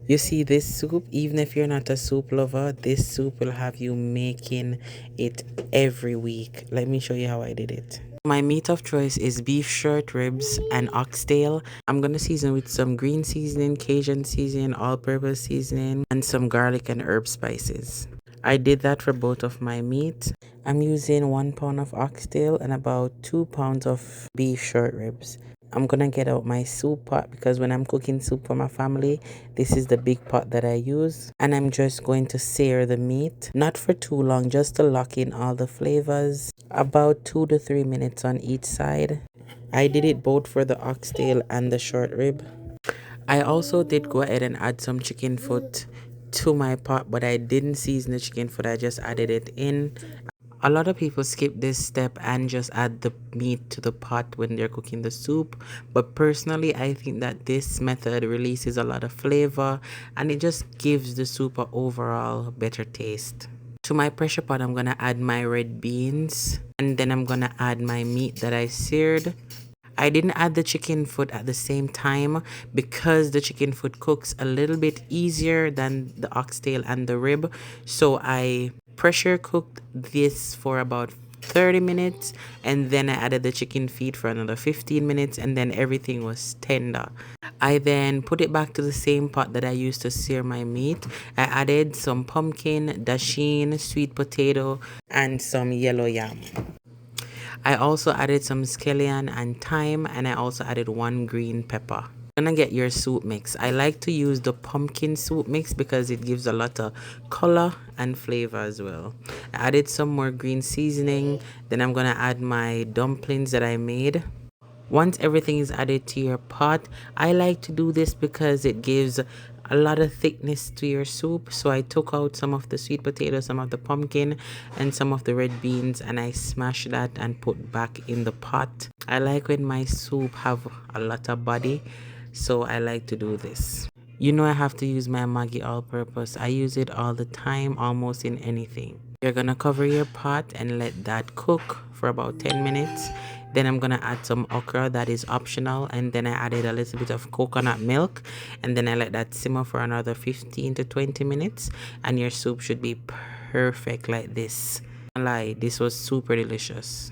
You see, this soup, even if you're not a soup lover, this soup will have you making it every week. Let me show you how I did it. My meat of choice is beef short ribs and oxtail. I'm gonna season with some green seasoning, Cajun seasoning, all-purpose seasoning, and some garlic and herb spices. I did that for both of my meat. I'm using 1 pound of oxtail and about 2 pounds of beef short ribs. I'm gonna get out my soup pot because when I'm cooking soup for my family, this is the big pot that I use. And I'm just going to sear the meat, not for too long, just to lock in all the flavors. About 2 to 3 minutes on each side. I did it both for the oxtail and the short rib. I also did go ahead and add some chicken foot to my pot, but I didn't season the chicken foot, I just added it in. A lot of people skip this step and just add the meat to the pot when they're cooking the soup. But personally, I think that this method releases a lot of flavor and it just gives the soup a overall better taste. To my pressure pot, I'm gonna add my red beans and then I'm gonna add my meat that I seared. I didn't add the chicken foot at the same time because the chicken foot cooks a little bit easier than the oxtail and the rib. So I pressure cooked this for about 30 minutes and then I added the chicken feet for another 15 minutes and then everything was tender. I then put it back to the same pot that I used to sear my meat. I added some pumpkin, dasheen, sweet potato, and some yellow yam. I also added some scallion and thyme and I also added 1 green pepper. Gonna get your soup mix. I like to use the pumpkin soup mix because it gives a lot of color and flavor as well. I added some more green seasoning. Then I'm gonna add my dumplings that I made. Once everything is added to your pot, I like to do this because it gives a lot of thickness to your soup. So I took out some of the sweet potato, some of the pumpkin, and some of the red beans, and I smashed that and put back in the pot. I like when my soup have a lot of body, so I like to do this. You know I have to use my Maggi all-purpose. I use it all the time, almost in anything. You're gonna cover your pot and let that cook for about 10 minutes. Then I'm gonna add some okra, that is optional, and then I added a little bit of coconut milk and then I let that simmer for another 15 to 20 minutes and your soup should be perfect like this. Lie, this was super delicious.